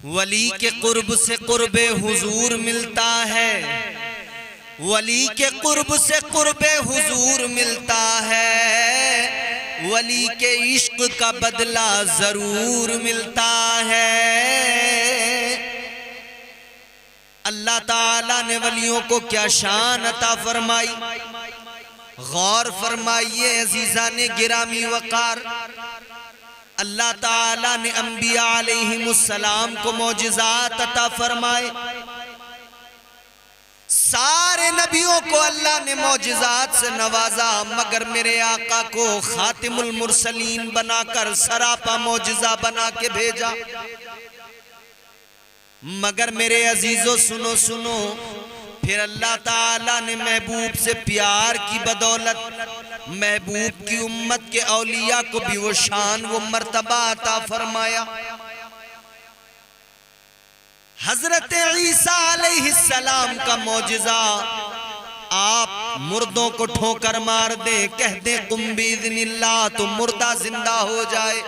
वली के कुर्ब से कुर्बे हुजूर मिलता है, वली के कुर्ब से कुर्बे हुजूर मिलता है, वली के इश्क का बदला जरूर मिलता है। अल्लाह ताला ने वलियों को क्या शान अता फरमाई, गौर फरमाइए अजीज़ाने गिरामी वकार। अल्लाह ताला ने अंबिया अलैहिमुस्सलाम को मौजिज़ात अता फरमाए। सारे नबियों को अल्लाह ने मौजिज़ात से नवाजा, मगर मेरे आका को खातिमुल मुरसलीन बनाकर सरापा मौजिज़ा बना के भेजा। मगर मेरे अजीजों सुनो सुनो, फिर अल्लाह ताला ने महबूब से प्यार की बदौलत महबूब की उम्मत के औलिया को भी वो शान वो मर्तबा अता फरमाया। हजरत ईसा अलैहिस्सलाम का मौजिज़ा, आप मुर्दों को ठोकर मार दे, कह दे कुम बिइज़्निल्लाह तो मुर्दा जिंदा हो जाए।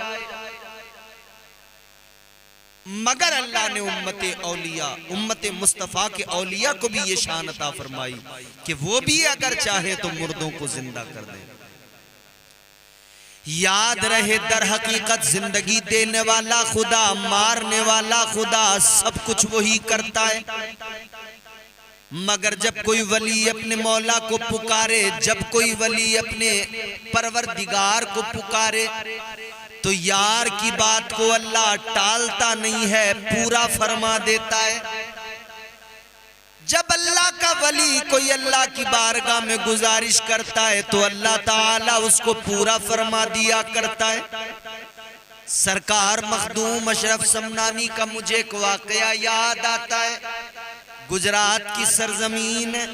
मगर अल्लाह ने उम्मते औलिया, उम्मते मुस्तफ़ा के औलिया को भी ये शान अता फरमाई कि वो भी अगर चाहे तो मुर्दों को जिंदा कर दे। याद रहे दर हकीकत जिंदगी देने वाला खुदा, मारने वाला खुदा, सब कुछ वही करता है। मगर जब कोई वली अपने मौला को पुकारे, जब कोई वली अपने परवरदिगार को पुकारे, तो यार की बात को अल्लाह टालता नहीं है, पूरा फरमा देता है। जब अल्लाह का वली कोई अल्लाह की बारगाह में गुजारिश करता है तो अल्लाह ताला उसको पूरा फरमा दिया करता है। सरकार मखदूम अशरफ समनानी का मुझे एक वाकया याद आता है। गुजरात की सरजमीन है,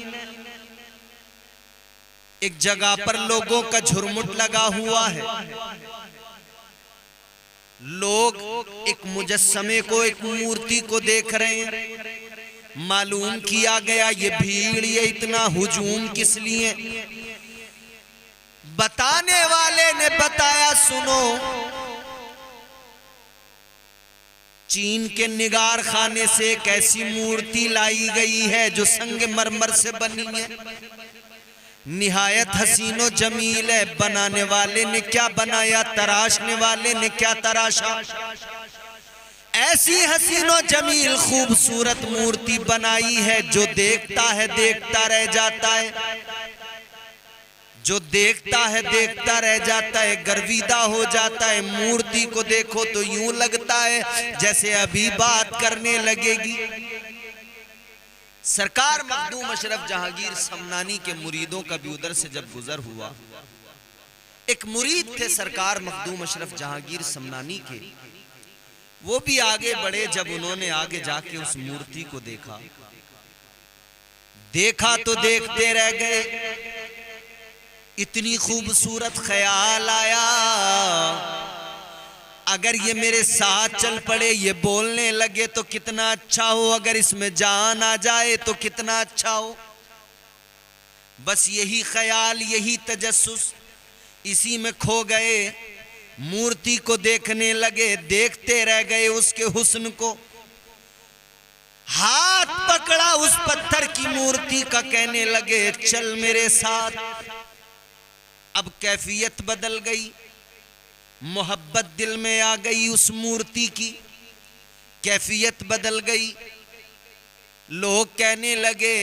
एक जगह पर लोगों का झुरमुट लगा हुआ है। लोग एक मुजस्समे को, एक मूर्ति को देख रहे हैं। मालूम किया गया ये भीड़, ये इतना हुजूम किस लिए। बताने वाले ने बताया, सुनो, चीन के निगार खाने से एक ऐसी मूर्ति लाई गई है जो संगमरमर से बनी है, निहायत हसीनो जमील है। बनाने वाले ने क्या बनाया, तराशने वाले ने क्या तराशा। ऐसी हसीनो जमील खूबसूरत मूर्ति बनाई है, जो देखता है देखता रह जाता है, जो देखता है देखता रह जाता है, गर्विदा हो जाता है। मूर्ति को देखो तो यूं लगता है जैसे अभी बात करने लगेगी। सरकार मखदूम अशरफ जहांगीर समनानी के मुरीदों का भी उधर से जब गुजर हुआ, एक मुरीद थे सरकार मखदूम अशरफ जहांगीर समनानी के, वो भी आगे बढ़े। जब उन्होंने आगे जाके उस मूर्ति को देखा, देखा तो देखते रह गए। इतनी खूबसूरत ख्याल आया, अगर ये मेरे साथ चल पड़े, ये बोलने लगे तो कितना अच्छा हो, अगर इसमें जान आ जाए तो कितना अच्छा हो। बस यही ख्याल, यही तजस्सुस, इसी में खो गए। मूर्ति को देखने लगे, देखते रह गए उसके हुस्न को। हाथ पकड़ा उस पत्थर की मूर्ति का, कहने लगे चल मेरे साथ। अब कैफियत बदल गई, मोहब्बत दिल में आ गई उस मूर्ति की, कैफियत बदल गई। लोग कहने लगे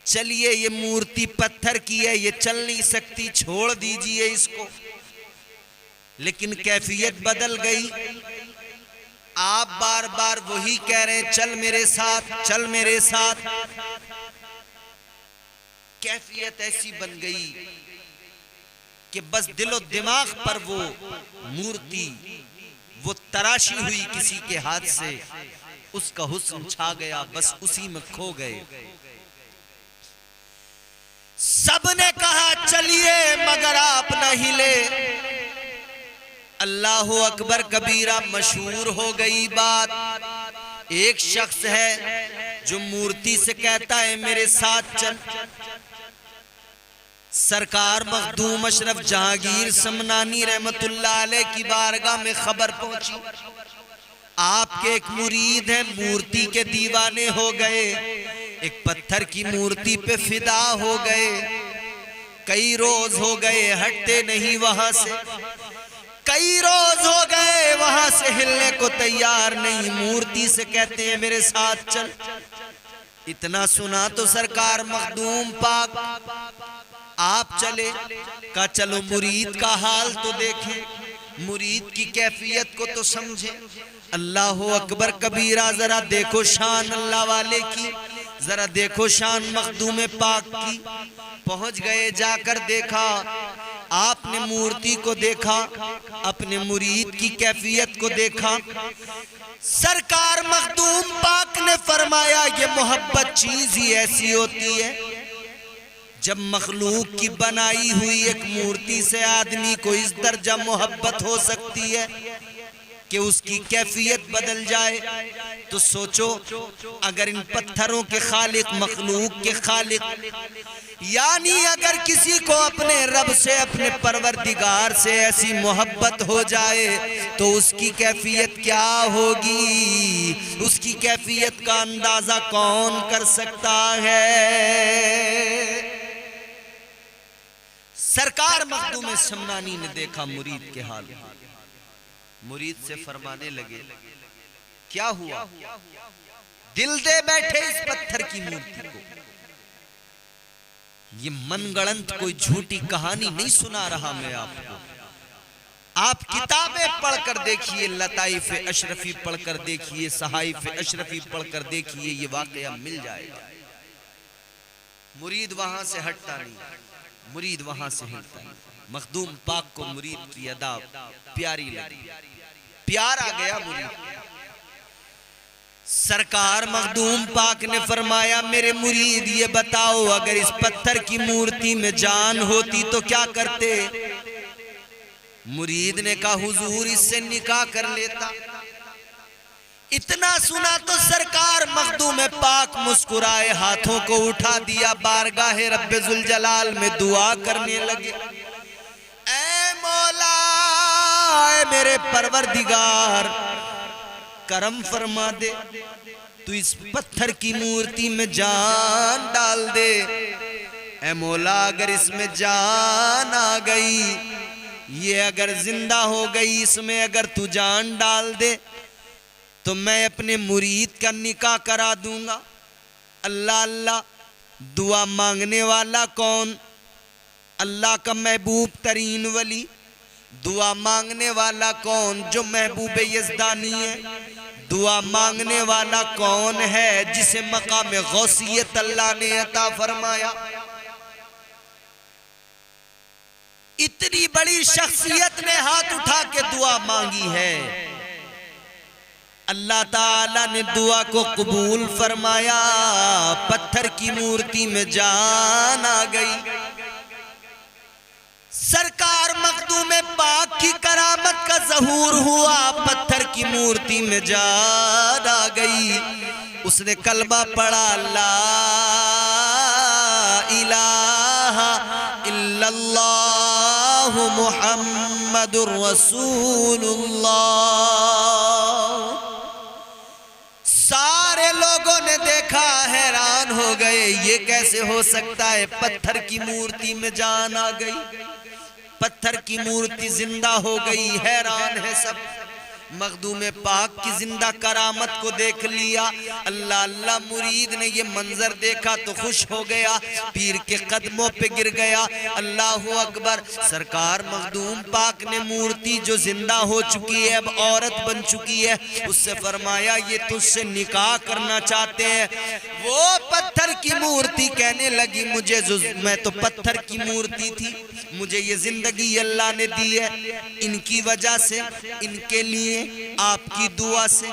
चलिए ये मूर्ति पत्थर की है, ये चल नहीं सकती, छोड़ दीजिए इसको। लेकिन कैफियत बदल गई। आप बार बार वही कह रहे हैं चल मेरे साथ, चल मेरे साथ। कैफियत ऐसी बन गई कि बस दिलो दिमाग पर वो मूर्ति, वो तराशी हुई किसी के हाथ से, उसका हुस्न छा गया, बस उसी में खो गए। सबने कहा चलिए, मगर आप न हिले। अल्लाहु अकबर कबीरा मशहूर हो गई बात। एक शख्स है जो मूर्ति से कहता है मेरे साथ चल। सरकार मखदूम अशरफ जहांगीर समनानी रहमतुल्लाह अलैह की बारगाह में खबर पहुंची। आपके एक मुरीद हैं, मूर्ति के दीवाने हो गए, एक पत्थर की मूर्ति पे फिदा हो गए। कई रोज हो गए हटते नहीं वहां से, कई रोज हो गए वहां से हिलने को तैयार नहीं। मूर्ति से कहते हैं मेरे साथ चल। इतना सुना तो सरकार मखदूम पाक आप चले। का चलो मुरीद का हाल तो देखें, मुरीद की कैफियत को तो समझे। अल्लाह अकबर कबीरा, जरा देखो शान अल्लाह वाले की, जरा देखो शान मखदूम पाक की। पहुंच गए, जाकर देखा, आपने मूर्ति को देखा, अपने मुरीद की कैफियत को देखा। सरकार मखदूम पाक ने फरमाया ये मोहब्बत चीज ही ऐसी होती है, जब मखलूक की बनाई हुई एक मूर्ति से आदमी को इस दर्जा मोहब्बत हो सकती है कि उसकी कैफियत बदल जाए। तो सोचो अगर इन पत्थरों के खालिक, मखलूक के खालिक, यानी अगर किसी को अपने रब से, अपने परवरदिगार से ऐसी मोहब्बत हो जाए तो उसकी कैफियत क्या होगी, उसकी कैफियत का अंदाजा कौन कर सकता है। सरकार मखदूम शमनानी ने देखा मुरीद के हाल, मुरीद से फरमाने लगे क्या हुआ, दिल दे बैठे इस पत्थर की मूर्ति को। ये मनगढ़ंत कोई झूठी कहानी नहीं सुना रहा मैं आपको। आप किताबें पढ़कर देखिए, लताइफ अशरफी पढ़कर देखिए, सहाइफ अशरफी पढ़कर देखिए, ये वाकया मिल जाएगा। मुरीद वहां से हटता नहीं, मुरीद वहां से हिलता नहीं। मखदूम पाक को मुरीद की अदा प्यारी लगी, प्यार आ गया मुरीद। सरकार मखदूम पाक ने फरमाया मेरे मुरीद ये बताओ, अगर इस पत्थर की मूर्ति में जान होती तो क्या करते। मुरीद ने कहा हुजूर इससे निकाह कर लेता। इतना सुना तो सरकार मखदूम पाक मुस्कुराए, हाथों को उठा दिया, बारगाहे रब्बे जुल जलाल में दुआ करने लगे। ऐ मौला, ऐ मेरे परवरदिगार, करम फरमा दे, तू इस पत्थर की मूर्ति में जान डाल दे। ऐ मौला अगर इसमें जान आ गई, ये अगर जिंदा हो गई, इसमें अगर तू जान डाल दे तो मैं अपने मुरीद का निकाह करा दूंगा। अल्लाह अल्लाह, दुआ मांगने वाला कौन? अल्लाह का महबूब तरीन वली। दुआ मांगने वाला कौन? जो महबूब यज़दानी है। दुआ मांगने वाला कौन है? जिसे मकाम गौसियत अल्लाह ने अता फरमाया। इतनी बड़ी शख्सियत ने हाथ उठा के दुआ मांगी है, अल्लाह ताला ने दुआ को कबूल फरमाया। पत्थर की मूर्ति में जान आ गई। सरकार मखदूम पाक की करामत का ज़हूर हुआ, पत्थर की मूर्ति में जान आ गई। उसने कलमा पढ़ा, ला इलाहा इल्लल्लाहु मुहम्मदुर रसूलुल्लाह। सारे लोगों ने देखा, हैरान हो गए, ये कैसे हो सकता है? पत्थर की मूर्ति में जान आ गई, पत्थर की मूर्ति जिंदा हो गई। हैरान है सब। मखदूम पाक की जिंदा करामत को देख लिया। अल्लाह अल्लाह, मुरीद ने ये मंजर देखा तो खुश हो गया, पीर के कदमों पे गिर गया। अल्लाहु अकबर। सरकार मखदूम पाक ने मूर्ति जो जिंदा हो चुकी है, अब औरत बन चुकी है, उससे फरमाया ये तुझसे निकाह करना चाहते हैं। वो पत्थर की मूर्ति कहने लगी मुझे, मैं तो पत्थर की मूर्ति थी, मुझे ये जिंदगी अल्लाह ने दी है इनकी वजह से, इनके लिए, आपकी दुआ से,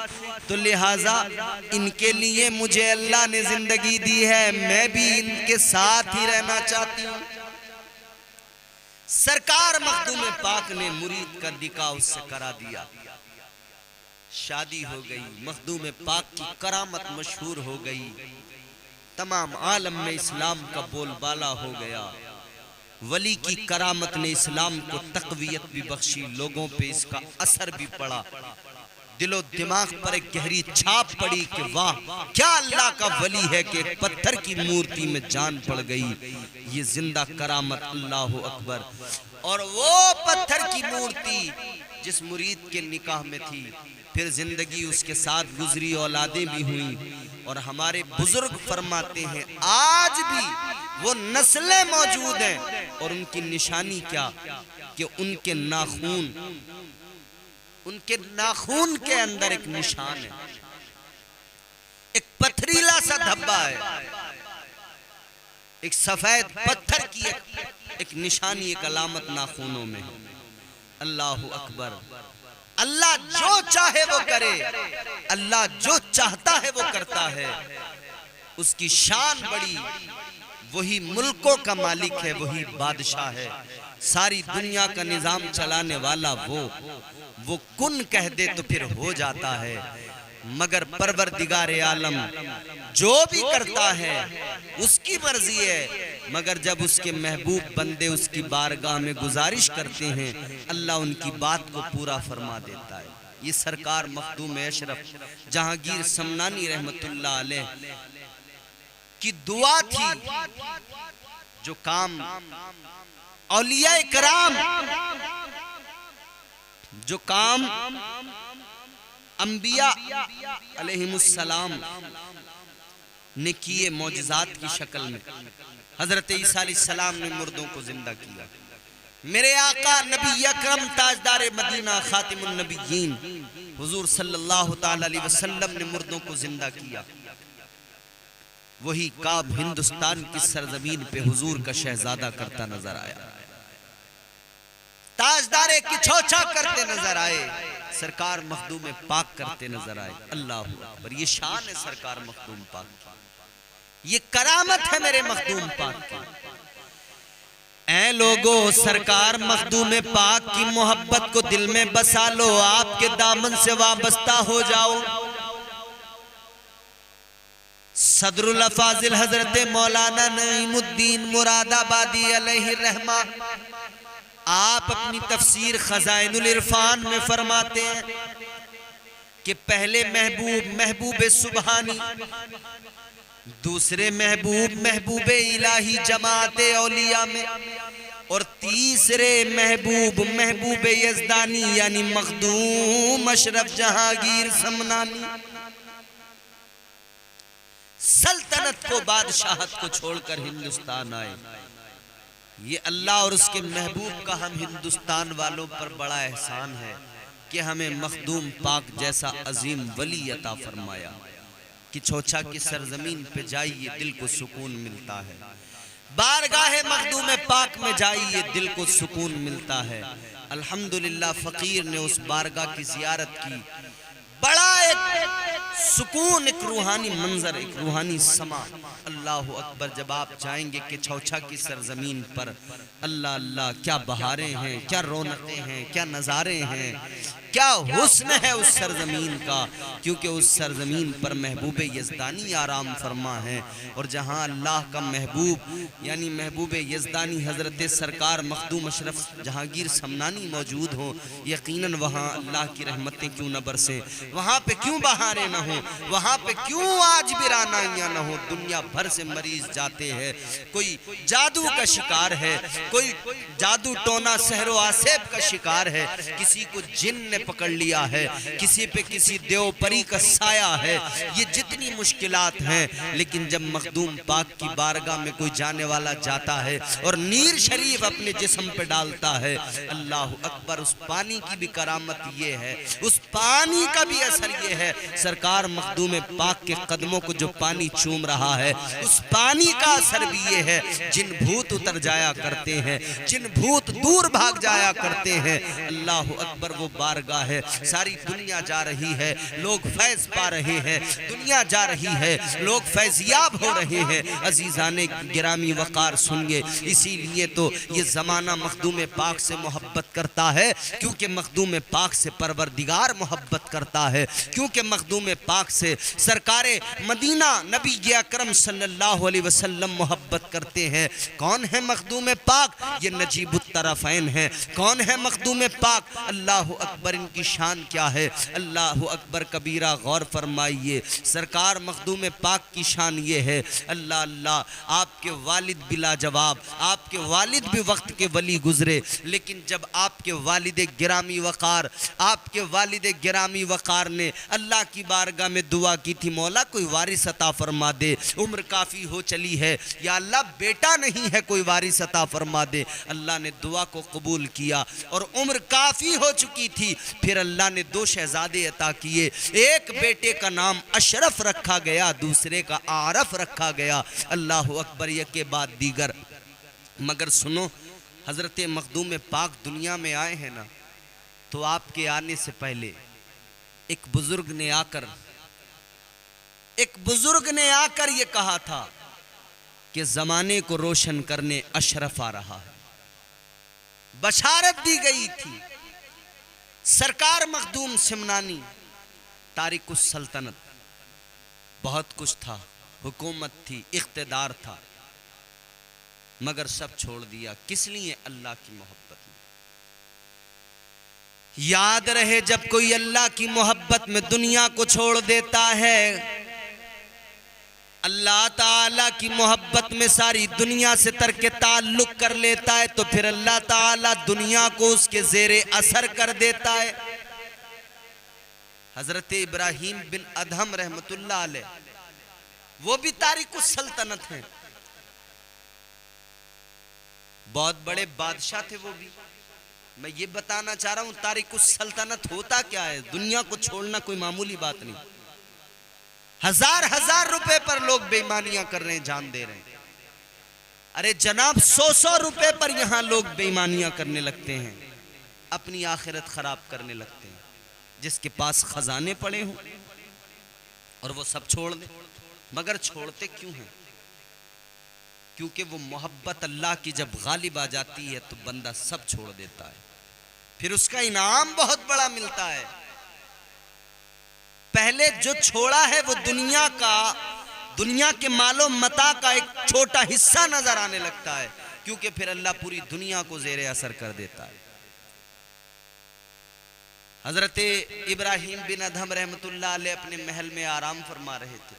तो लिहाजा इनके लिए मुझे अल्लाह ने जिंदगी दी है, मैं भी इनके साथ ही रहना चाहती हूँ। सरकार मखदूम पाक ने मुरीद का निकाह उससे करा दिया, शादी हो गई। मखदूम पाक की करामत मशहूर हो गई, तमाम आलम में इस्लाम का बोलबाला हो गया। वली की करामत ने इस्लाम को तक़वियत भी बख्शी, लोगों पे इसका असर भी पड़ा। दिलो दिमाग पर एक गहरी छाप पड़ी कि वाह क्या अल्लाह का वली है कि एक पत्थर की मूर्ति में जान पड़ गई। ये जिंदा करामत, अल्लाह अकबर। और वो पत्थर की मूर्ति जिस मुरीद के निकाह में थी, फिर जिंदगी उसके साथ गुजरी, औलादें भी हुई। और हमारे बुजुर्ग फरमाते हैं आज भी वो नस्लें मौजूद हैं और उनकी निशानी क्या कि उनके नाखून के अंदर एक निशान है, एक पथरीला सा धब्बा है, एक सफेद पत्थर की एक निशानी, एक अलामत नाखूनों में। अल्लाह अकबर। अल्लाह जो चाहे वो करे, अल्लाह जो चाहता है वो करता है। उसकी शान बड़ी, वही मुल्कों का मालिक है, वही बादशाह है, सारी दुनिया का निजाम चलाने वाला वो कुन कह दे तो फिर हो जाता है। मगर परवरदिगार आलम जो भी करता है उसकी मर्जी है। मगर जब उसके महबूब बंदे उसकी बारगाह में गुजारिश करते हैं, अल्लाह उनकी बात को पूरा फरमा देता है। ये सरकार मखदूम अशरफ जहांगीर समनानी रहमतुल्लाह अलैह की दुआ थी। जो काम औलिया कराम, जो काम अंबिया अलैहिमुस्सलाम ने किए मौजज़ात की शक्ल में, हजरत ईसा अलैहिस्सलाम ने मुर्दों को जिंदा किया। मेरे आका नबी अकरम ताजदार मदीना खातिमुन नबिय्यीन हुजूर सल्लल्लाहु ताला अलैहि वसल्लम ने मुर्दों को जिंदा किया। वही काम हिंदुस्तान की सरजमीन पे हुजूर का शहजादा करता नजर आया, ताजदारे की छौछा करते नजर आए, सरकार मखदूम पाक करते नजर आए। अल्लाह अकबर। ये शान है सरकार मखदूम पाक की, ये करामत है मेरे मखदूम पाक की। ऐ लोगो सरकार मखदूम पाक की मोहब्बत को दिल में बसा लो, आपके दामन से वाबस्ता हो जाओ। सदरुल अफाजिल हजरत मौलाना नईमुद्दीन मुरादाबादी अलैहि रहमा आप अपनी तफसीर खजाइनुल इरफान में फरमाते हैं कि पहले महबूब सुबहानी, दूसरे महबूब इलाही जमाते औलिया में, और तीसरे महबूब यज़दानी यानी मखदूम अशरफ जहांगीर समनानी। सल्तनत को, बादशाहत को छोड़कर हिंदुस्तान आए। ये अल्लाह और उसके महबूब का हम हिंदुस्तान वालों पर बड़ा एहसान है कि हमें मखदूम पाक जैसा अजीम वली अता फरमाया कि छोछा की सरजमीन पे जाइए दिल को सुकून मिलता है, बारगाह मखदूम पाक में जाइए दिल को सुकून मिलता है। अल्हम्दुलिल्लाह फकीर ने उस बारगाह की जियारत की, बड़ा एक सुकून, एक रूहानी मंजर, एक रूहानी समा। अल्लाह अकबर। जब आप जाएंगे कि छौछा की सरजमीन पर, अल्लाह अल्लाह क्या बहारें हैं, क्या रौनकें हैं, क्या नज़ारे हैं, क्या हुस्न है उस सरजमीन का। क्योंकि उस सरजमीन पर महबूब यज़दानी आराम फरमा है, और जहाँ अल्लाह का महबूब यानी महबूब यज़दानी हजरत सरकार मखदूम अशरफ जहांगीर समनानी मौजूद हो, यकीनन वहाँ अल्लाह की रहमतें क्यों न बरसें, वहाँ पे क्यों बहारें न हो, वहाँ पे क्यों आज भी रानाइयाँ न हो। दुनिया भर से मरीज जाते हैं, कोई जादू का शिकार है, कोई जादू टोना सहरो आसेब का शिकार है, किसी को जिन ने पकड़ लिया है, किसी पे किसी देव परी का साया है। ये जितनी मुश्किलात हैं, लेकिन जब मखदूम पाक की बारगाह में कोई जाने वाला जाता है और नीर शरीफ अपने जिस्म पे डालता है, अल्लाह अकबर, उस पानी की भी करामत ये है, उस पानी का भी असर ये है। सरकार मखदूम पाक के कदमों को जो पानी चूम रहा है, उस पानी का असर भी ये है, जिन भूत उतर जाया करते हैं, जिन भूत दूर भाग जाया करते हैं। अल्लाह अकबर। वो बारगाह है, सारी दुनिया जा रही है, लोग फैज पा रहे हैं, दुनिया जा रही है, लोग फैजियाब हो रहे हैं। अजीजाने गिरामी वकार सुनिए, इसीलिए तो ये जमाना मखदूम पाक से मोहब्बत करता है, क्योंकि मखदूम पाक से परवरदिगार मोहब्बत करता है, क्योंकि मखदूम पाक पाक से। सरकारे मदीना नबी अकरम सल्लल्लाहु अलैहि वसल्लम मोहब्बत करते हैं। कौन है मखदूम पाक? ये नजीबुत तरफ़ैन है। कौन है मखदूम पाक? अल्लाह अकबर, इनकी शान क्या है? अल्लाह अकबर कबीरा, गौर फरमाइए। सरकार मखदूम पाक की शान ये है, अल्लाह अल्लाह, आपके वालिद बिला जवाब, आपके वालिद भी वक्त के वली गुजरे, लेकिन जब आपके वालिद गिरामी वक़ार, आपके वालिद गिरामी वक़ार ने अल्लाह की बारगाह में दुआ की थी, मौला कोई वारिस अता फरमा दे, उम्र काफ़ी हो चली है, या अल्लाह बेटा नहीं है, कोई वारिस अता फरमा दे। अल्लाह ने दुआ को कबूल किया और उम्र काफ़ी हो चुकी थी। फिर अल्लाह ने 2 शहजादे अता किए। एक बेटे का नाम अशरफ रखा गया, दूसरे का आरफ रखा गया। अल्लाह अकबर, एक के बाद दीगर। मगर सुनो, हज़रत मखदूम पाक दुनिया में आए हैं ना, तो आपके आने से पहले एक बुजुर्ग ने आकर ये कहा था कि ज़माने को रोशन करने अशरफ आ रहा है। बशारत दी गई थी। सरकार मखदूम सिमनानी, तारिकुस सल्तनत, बहुत कुछ था, हुकूमत थी, इख्तिदार था, मगर सब छोड़ दिया। किस लिए? अल्लाह की मोहब्बत में। याद रहे, जब कोई अल्लाह की मोहब्बत में दुनिया को छोड़ देता है, अल्लाह ताला की मोहब्बत में सारी दुनिया से तर्क ताल्लुक कर लेता है, तो फिर अल्लाह ताला दुनिया को उसके ज़ेरे असर कर देता है। हजरत इब्राहीम बिन अदहम रहमतुल्लाह अलैह, वो भी तारिकुस सल्तनत हैं, बहुत बड़े बादशाह थे वो भी। मैं ये बताना चाह रहा हूं, तारिकुस सल्तनत होता क्या है? दुनिया को छोड़ना कोई मामूली बात नहीं। हजार रुपए पर लोग बेईमानियां कर रहे हैं, जान दे रहे हैं। अरे जनाब, 100 रुपए पर यहां लोग बेईमानियां करने लगते हैं, अपनी आखिरत खराब करने लगते हैं। जिसके पास खजाने पड़े हों और वो सब छोड़ दे। मगर छोड़ते क्यों हैं? क्योंकि वो मोहब्बत अल्लाह की जब गालिब आ जाती है तो बंदा सब छोड़ देता है, फिर उसका इनाम बहुत बड़ा मिलता है। पहले जो छोड़ा है वो दुनिया के मालो मता का एक छोटा हिस्सा नजर आने लगता है, क्योंकि फिर अल्लाह पूरी दुनिया को ज़ेरे असर कर देता है। हजरत इब्राहीम बिन अदहम रहमतुल्लाह अलैह अपने महल में आराम फरमा रहे थे।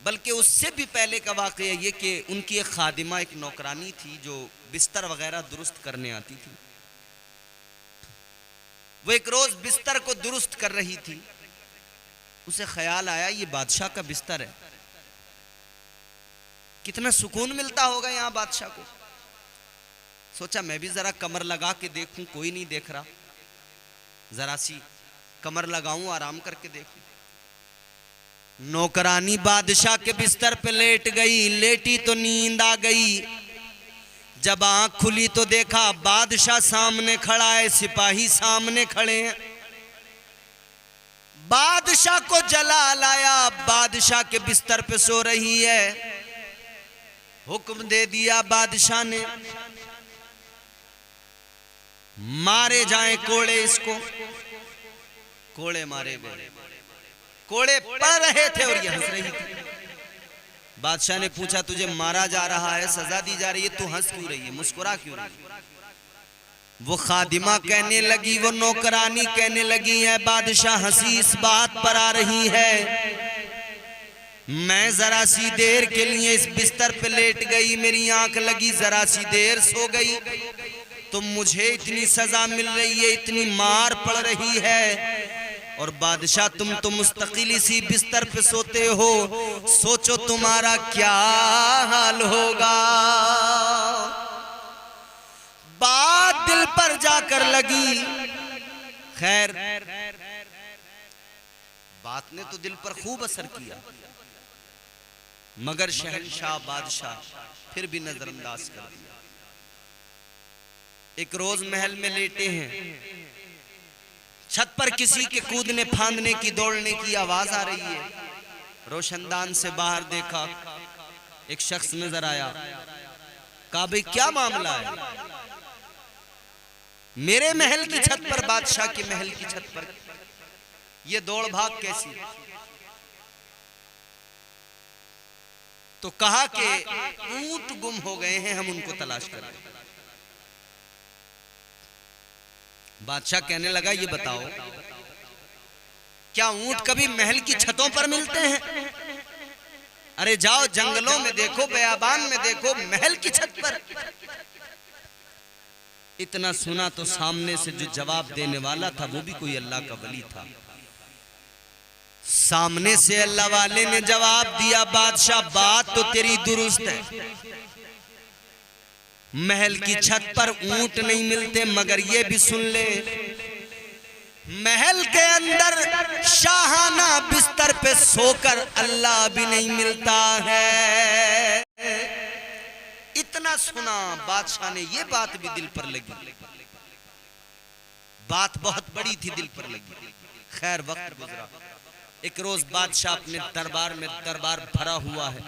बल्कि उससे भी पहले का वाक़या ये कि उनकी एक खादिमा, एक नौकरानी थी जो बिस्तर वगैरह दुरुस्त करने आती थी। वो एक रोज बिस्तर को दुरुस्त कर रही थी, उसे ख्याल आया ये बादशाह का बिस्तर है, कितना सुकून मिलता होगा यहाँ बादशाह को। सोचा मैं भी जरा कमर लगा के देखूं, कोई नहीं देख रहा, जरा सी कमर लगाऊं, आराम करके देखूं। नौकरानी बादशाह के बिस्तर पे लेट गई, लेटी तो नींद आ गई। जब आंख खुली तो देखा बादशाह सामने खड़ा है, सिपाही सामने खड़े हैं। बादशाह को जलाल आया, बादशाह के बिस्तर पे सो रही है। हुक्म दे दिया बादशाह ने, मारे जाएं कोड़े इसको। कोड़े मारे गए, कोड़े पड़ रहे थे और ये हंस रही थी। बादशाह ने पूछा तुझे मारा जा रहा है, सजा दी जा रही है, तू हंस क्यों रही है, मुस्कुरा क्यों रही है? वो खादिमा कहने लगी, वो नौकरानी कहने लगी है, बादशाह हंसी इस बात पर आ रही है, मैं जरा सी देर के लिए इस बिस्तर पे लेट गई, मेरी आंख लगी, जरा सी देर सो गई तो मुझे इतनी सजा मिल रही है, इतनी मार पड़ रही है। और बादशाह तुम तो मुस्तकिल इसी बिस्तर पे सोते हो, सोचो तुम्हारा क्या हाल होगा। बात दिल पर जाकर लगी। खैर बात ने तो दिल पर खूब असर किया, मगर शहंशाह बादशाह फिर भी नजरअंदाज कर दिया। एक रोज महल में लेटे हैं, छत पर किसी के कूदने फांदने की, दौड़ने की आवाज आ रही है। रोशनदान से बाहर देखा, एक शख्स नजर आया। कहा भाई क्या मामला है? मेरे महल की छत पर, बादशाह के महल की छत पर ये दौड़ भाग कैसी? तो कहा कि ऊंट गुम हो गए हैं, हम उनको तलाश कर रहे हैं। बादशाह कहने लगा, ये बताओ क्या ऊंट कभी महल की छतों पर मिलते हैं? अरे जाओ जंगलों में देखो, बयाबान में देखो, महल की छत पर। इतना सुना तो सामने से जो जवाब देने वाला था वो भी कोई अल्लाह का वली था। सामने से अल्लाह वाले ने जवाब दिया, बादशाह बात तो तेरी दुरुस्त है, महल की छत पर ऊंट नहीं मिलते, मगर ये भी सुन ले, महल के अंदर शाहाना बिस्तर पे सोकर अल्लाह भी नहीं मिलता है। इतना सुना बादशाह ने, ये बात भी दिल पर लगी, बात बहुत बड़ी थी, दिल पर लगी। खैर वक्त गुजरा, एक रोज बादशाह अपने दरबार में, दरबार भरा हुआ है,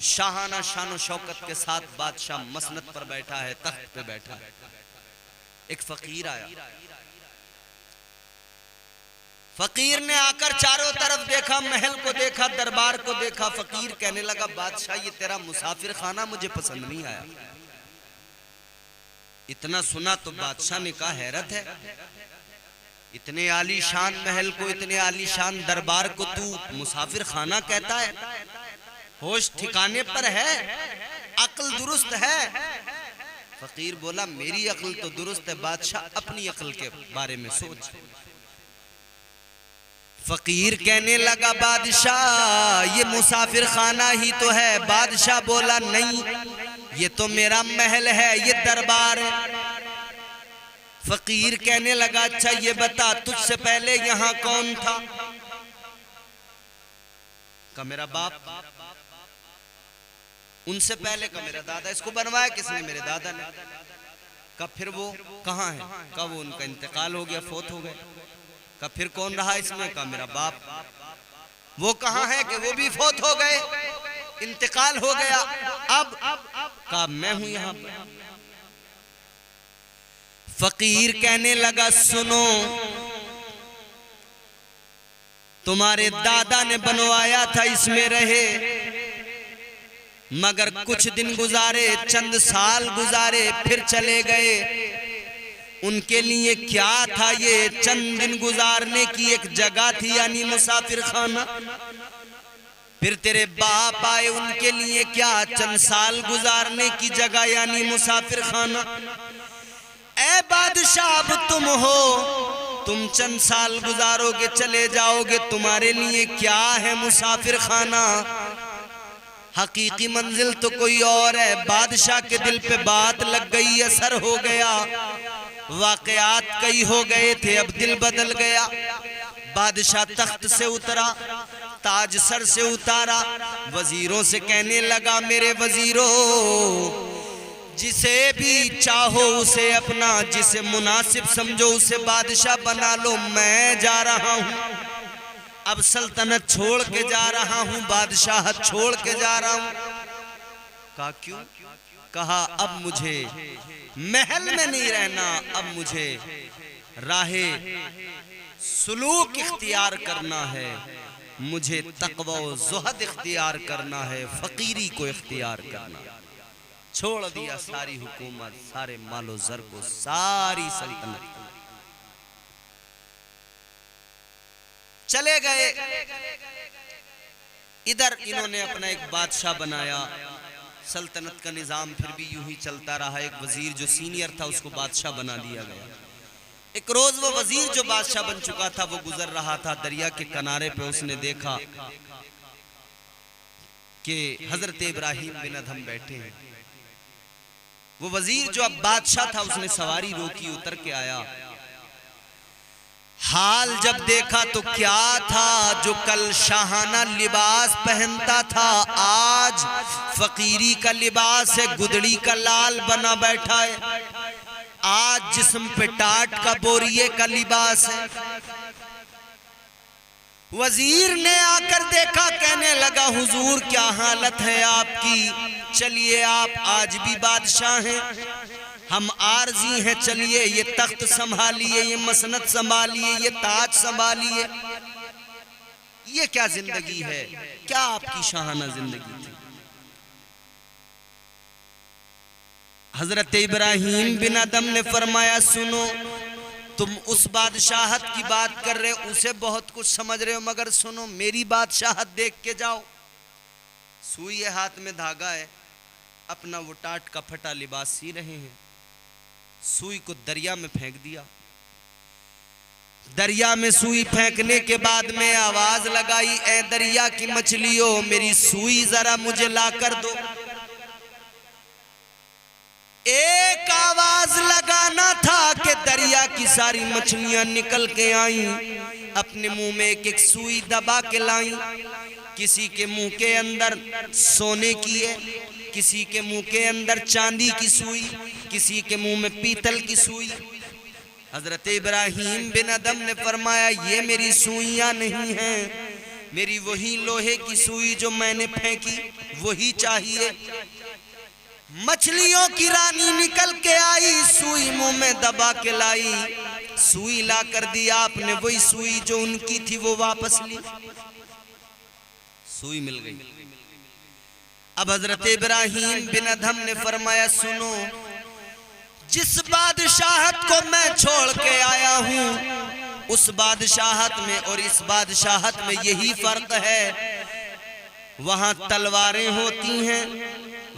शाहाना शान शौकत के साथ बादशाह मसनद पर बैठा है, तख्त पे बैठा है। एक फकीर आया, फकीर ने आकर चारों तरफ देखा, महल को देखा, दरबार को देखा। फकीर कहने लगा, बादशाह ये तेरा मुसाफिर खाना मुझे पसंद नहीं आया। इतना सुना तो बादशाह ने कहा, हैरत है, इतने आलीशान महल को, इतने आलीशान दरबार को तू मुसाफिर खाना कहता है? होश ठिकाने पर है? अक्ल दुरुस्त है? फकीर बोला, मेरी अक्ल तो दुरुस्त है बादशाह, अपनी अक्ल के बारे में सोच। फकीर कहने लगा, बादशाह ये मुसाफिर खाना ही तो है। बादशाह बोला, नहीं, ये तो मेरा महल है, ये दरबार है। फकीर कहने लगा, अच्छा ये बता, तुझसे पहले यहां कौन था? का मेरा बाप। उनसे पहले का मेरा दादा। इसको बनवाया किसने? मेरे दादा ने। का फिर वो कहाँ है? का वो उनका इंतकाल हो गया, फोत हो गए। का फिर कौन रहा इसमें? का मेरा बाप। वो कहाँ है? कि वो भी फोत हो गए, इंतकाल हो गया। अब का मैं हूं यहां पर। फकीर कहने लगा, सुनो, तुम्हारे दादा ने बनवाया था, इसमें रहे, मगर कुछ दिन गुजारे, चंद साल गुजारे, फिर चले गए। उनके लिए क्या था? ये चंद दिन गुजारने की एक जगह थी, यानी मुसाफिर खाना। फिर तेरे बाप आए, उनके लिए क्या? चंद साल गुजारने की जगह, यानी मुसाफिर खाना। ऐ बादशाह, अब तुम हो, तुम चंद साल गुजारोगे, चले जाओगे, तुम्हारे लिए क्या है मुसाफिर खाना? हकीकी मंजिल तो कोई और है। बादशाह के दिल पे बात लग गई, असर हो गया, वाकयात कई हो गए थे, अब दिल बदल गया। बादशाह तख्त से उतरा, ताज सर से उतारा, वजीरों से कहने लगा, मेरे वजीरों, जिसे भी चाहो उसे अपना, जिसे मुनासिब समझो उसे बादशाह बना लो। मैं जा रहा हूं, अब सल्तनत छोड़ के जा रहा हूं, बादशाह छोड़ के जा रहा हूं। कहा क्यों? कहा अब मुझे महल में नहीं रहना, अब मुझे राहे सुलूक इख्तियार करना है, मुझे तक़वा व ज़ुहद इख्तियार करना है, फकीरी को इख्तियार करना है। छोड़ दिया सारी हुकूमत, सारे मालो जर को, सारी सल्तनत, चले गए। इधर इन्होंने अपना एक बादशाह बनाया, सल्तनत का निजाम फिर भी यूं ही चलता रहा। एक वजीर जो सीनियर था उसको बादशाह बना दिया गया। एक रोज वो वजीर जो बादशाह बन चुका था वो गुजर रहा था, दरिया के किनारे पे उसने देखा कि हजरत इब्राहिम बिन अदहम बैठे हैं। वो वजीर जो अब बादशाह था उसने सवारी रोकी, उतर के आया। हाल जब देखा तो क्या था, जो कल शाहाना लिबास पहनता था आज फकीरी का लिबास है, गुदड़ी का लाल बना बैठा है। आज जिस्म पे टाट का बोरिए का लिबास है। वजीर ने आकर देखा, कहने लगा, हुजूर क्या हालत है आपकी? चलिए आप आज भी बादशाह हैं, हम आरजी हैं, चलिए ये तख्त संभालिए, ये मसनद संभालिए, ये ताज संभालिए। ये क्या जिंदगी है, क्या आपकी शाहाना जिंदगी थी। हजरत इब्राहिम बिन अदम ने फरमाया, सुनो, तुम उस बादशाहत की बात कर रहे हो, उसे बहुत कुछ समझ रहे हो, मगर सुनो मेरी बादशाहत देख के जाओ। सुई है, हाथ में धागा है, अपना वो टाट का फटा लिबास सी रहे हैं। सुई को दरिया में फेंक दिया। दरिया में सुई फेंकने के बाद में आवाज लगाई, ए दरिया की मछलियों, मेरी सुई जरा मुझे ला कर दो। एक आवाज लगाना था कि दरिया की सारी मछलियां निकल के आई, अपने मुंह में एक एक सुई दबा के लाई। किसी के मुंह के अंदर सोने की है, किसी के मुंह के अंदर चांदी की सुई, किसी के मुंह में पीतल की सुई। हजरत इब्राहिम बिन अदम ने फरमाया, ये मेरी सुइयां नहीं हैं, मेरी वही लोहे की सुई जो मैंने फेंकी वही चाहिए। मछलियों की रानी निकल के आई, सुई मुंह में दबा के लाई, सुई ला कर दिया। आपने वही सुई जो उनकी थी वो वापस ली, सुई मिल गई। अब हजरत इब्राहिम बिन अदम ने फरमाया, सुनो, जिस बादशाहत को मैं छोड़ के आया हूं, उस बादशाहत में और इस बादशाहत में यही फर्क है, वहां तलवारें होती हैं,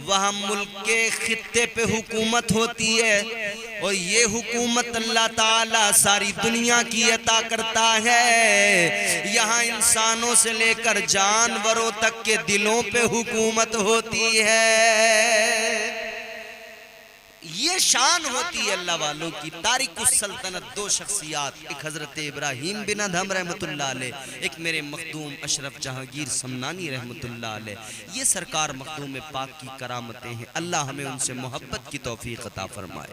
वहां मुल्क के खित्ते पे हुकूमत होती है, और ये हुकूमत अल्लाह ताला सारी दुनिया की अता करता है। यहाँ इंसानों से लेकर जानवरों तक के दिलों पे हुकूमत होती है। ये शान होती है अल्लाह वालों की। तारिकुस सल्तनत दो शख्सियात, एक हजरत इब्राहिम बिन अदम रहमतुल्लाह अलैह, एक मेरे मखदूम अशरफ जहांगीर समनानी रहमतुल्लाह अलैह। ये सरकार मखदूम पाक की करामतें हैं। अल्लाह हमें उनसे मोहब्बत की तौफीक अता फरमाए।